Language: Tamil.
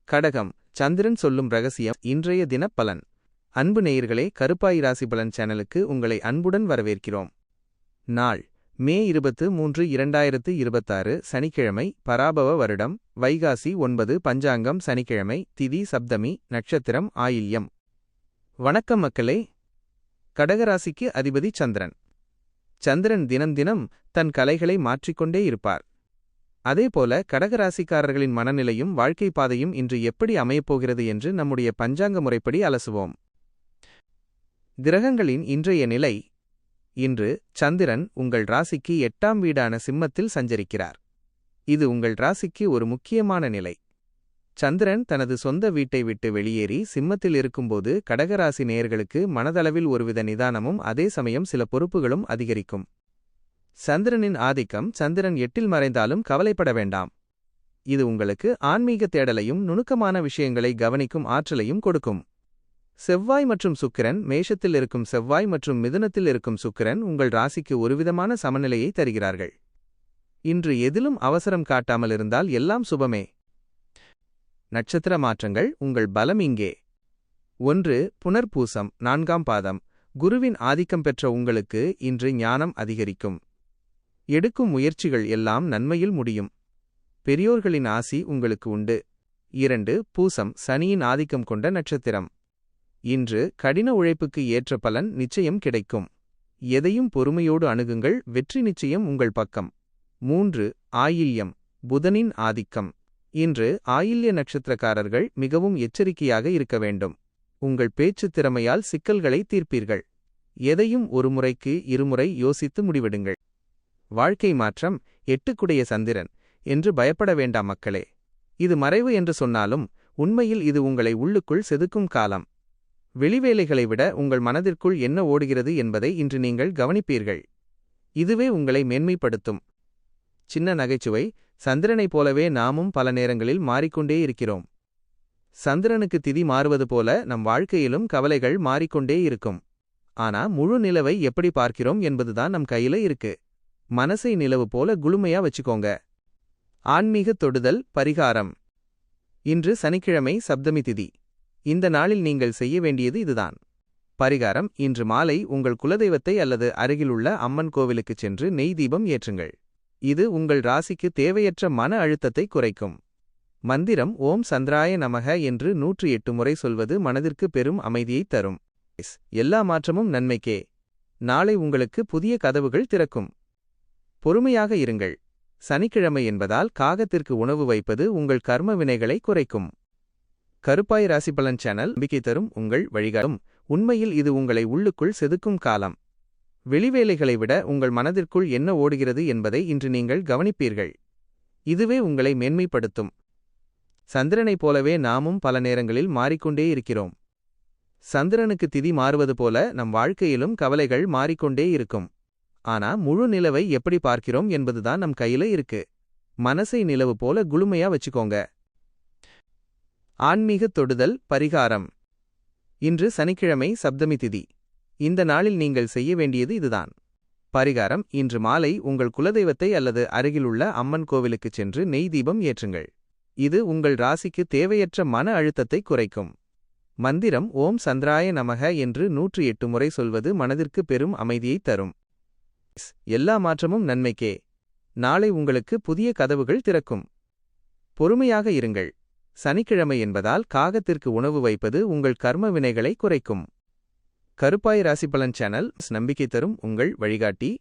கடகம், சந்திரன் சொல்லும் ரகசியம். இன்றைய தின பலன். அன்பு நேயர்களே, கருப்பாய் ராசி பலன் சேனலுக்கு உங்களை அன்புடன் வரவேற்கிறோம். நாள் மே 23, 2026 சனிக்கிழமை. பராபவ வருடம் வைகாசி 9. பஞ்சாங்கம் சனிக்கிழமை. திதி சப்தமி. நட்சத்திரம் ஆயில்யம். வணக்கம் மக்களே. கடகராசிக்கு அதிபதி சந்திரன். சந்திரன் தினம் தினம் தன் கலைகளை மாற்றிக்கொண்டே இருப்பார். அதேபோல கடகராசிக்காரர்களின் மனநிலையும் வாழ்க்கை பாதையும் இன்று எப்படி அமையப்போகிறது என்று நம்முடைய பஞ்சாங்க முறைப்படி அலசுவோம். கிரகங்களின் இன்றைய நிலை. இன்று சந்திரன் உங்கள் ராசிக்கு 8ஆம் வீடான சிம்மத்தில் சஞ்சரிக்கிறார். இது உங்கள் ராசிக்கு ஒரு முக்கியமான நிலை. சந்திரன் தனது சொந்த வீட்டை விட்டு வெளியேறி சிம்மத்தில் இருக்கும்போது கடகராசி நேயர்களுக்கு மனதளவில் ஒருவித நிதானமும் அதே சமயம் சில பொறுப்புகளும் அதிகரிக்கும். சந்திரனின் ஆதிக்கம். சந்திரன் 8இல் மறைந்தாலும் கவலைப்பட வேண்டாம். இது உங்களுக்கு ஆன்மீக தேடலையும் நுணுக்கமான விஷயங்களை கவனிக்கும் ஆற்றலையும் கொடுக்கும். செவ்வாய் மற்றும் சுக்கிரன். மேஷத்தில் இருக்கும் செவ்வாய் மற்றும் மிதுனத்தில் இருக்கும் சுக்கிரன் உங்கள் ராசிக்கு ஒருவிதமான சமநிலையை தருகிறார்கள். இன்று எதிலும் அவசரம் காட்டாமல் இருந்தால் எல்லாம் சுபமே. நட்சத்திர மாற்றங்கள். உங்கள் பலம் இங்கே. 1. புனர்பூசம் 4ஆம் பாதம். குருவின் ஆதிக்கம் பெற்ற உங்களுக்கு இன்று ஞானம் அதிகரிக்கும். எடுக்கும் முயற்சிகள் எல்லாம் நன்மையில் முடியும். பெரியோர்களின் ஆசி உங்களுக்கு உண்டு. 2. பூசம் சனியின் ஆதிக்கம் கொண்ட நட்சத்திரம். இன்று கடின உழைப்புக்கு ஏற்ற பலன் நிச்சயம் கிடைக்கும். எதையும் பொறுமையோடு அணுகுங்கள், வெற்றி நிச்சயம் உங்கள் பக்கம். 3. ஆயில்யம் புதனின் ஆதிக்கம். இன்று ஆயில்ய நட்சத்திரக்காரர்கள் மிகவும் எச்சரிக்கையாக இருக்க வேண்டும். உங்கள் பேச்சு திறமையால் சிக்கல்களை தீர்ப்பீர்கள். எதையும் ஒரு முறைக்கு இருமுறை யோசித்து முடிவெடுங்கள். வாழ்க்கை மாற்றம். 8க்குடைய சந்திரன் என்று பயப்பட வேண்டாம் மக்களே. இது மறைவு என்று சொன்னாலும் உண்மையில் இது உங்களை உள்ளுக்குள் செதுக்கும் காலம். வெளிவேலைகளை விட உங்கள் மனதிற்குள் என்ன ஓடுகிறது என்பதை இன்று நீங்கள் கவனிப்பீர்கள். இதுவே உங்களை மேன்மைப்படுத்தும். சின்ன நகைச்சுவை. சந்திரனைப் போலவே நாமும் பல நேரங்களில் மாறிக்கொண்டே இருக்கிறோம். சந்திரனுக்கு திதி மாறுவது போல நம் வாழ்க்கையிலும் கவலைகள் மாறிக்கொண்டே இருக்கும். ஆனா முழு நிலவை எப்படி பார்க்கிறோம் என்பதுதான் நம் கையில இருக்கு. மனசை நிலவு போல குளுமையா வச்சுக்கோங்க. ஆன்மீக தொடுதல். பரிகாரம். இன்று சனிக்கிழமை சப்தமி திதி. இந்த நாளில் நீங்கள் செய்ய வேண்டியது இதுதான். பரிகாரம். இன்று மாலை உங்கள் குலதெய்வத்தை அல்லது அருகிலுள்ள அம்மன் கோவிலுக்குச் சென்று நெய் தீபம் ஏற்றுங்கள். இது உங்கள் ராசிக்கு தேவையற்ற மன அழுத்தத்தை குறைக்கும். மந்திரம். ஓம் சந்திராய நமக என்று 108 முறை சொல்வது மனதிற்கு பெரும் அமைதியை தரும். எல்லா மாற்றமும் நன்மைக்கே. நாளை உங்களுக்கு புதிய கதவுகள் திறக்கும். பொறுமையாக இருங்கள். சனிக்கிழமை என்பதால் காகத்திற்கு உணவு வைப்பது உங்கள் கர்ம வினைகளை குறைக்கும். கருப்பாய் ராசிபலன் சேனல் நம்பிக்கை தரும் உங்கள் வழிகாட்டும். உண்மையில் இது உங்களை உள்ளுக்குள் செதுக்கும் காலம். வெளிவேலைகளை விட உங்கள் மனதிற்குள் என்ன ஓடுகிறது என்பதை இன்று நீங்கள் கவனிப்பீர்கள். இதுவே உங்களை மேன்மைப்படுத்தும். சந்திரனைப் போலவே நாமும் பல நேரங்களில் மாறிக்கொண்டே இருக்கிறோம். சந்திரனுக்கு திதி மாறுவது போல நம் வாழ்க்கையிலும் கவலைகள் மாறிக்கொண்டே இருக்கும். ஆனா முழு நிலவை எப்படி பார்க்கிறோம் என்பதுதான் நம் கையில இருக்கு. மனசை நிலவு போல குளுமையா வச்சுக்கோங்க. ஆன்மீக தொடுதல். பரிகாரம். இன்று சனிக்கிழமை சப்தமி திதி. இந்த நாளில் நீங்கள் செய்ய வேண்டியது இதுதான். பரிகாரம். இன்று மாலை உங்கள் குலதெய்வத்தை அல்லது அருகிலுள்ள அம்மன் கோவிலுக்குச் சென்று நெய் தீபம் ஏற்றுங்கள். இது உங்கள் ராசிக்கு தேவையற்ற மன அழுத்தத்தை குறைக்கும். மந்திரம். ஓம் சந்திராய நமக என்று 108 முறை சொல்வது மனதிற்கு பெரும் அமைதியை தரும். எல்லா மாற்றமும் நன்மைக்கே. நாளை உங்களுக்கு புதிய கதவுகள் திறக்கும். பொறுமையாக இருங்கள். சனிக்கிழமை என்பதால் காகத்திற்கு உணவு வைப்பது உங்கள் கர்ம வினைகளை குறைக்கும். கருப்பாய் ராசிபலன் சேனல் நம்பிக்கை தரும் உங்கள் வழிகாட்டி.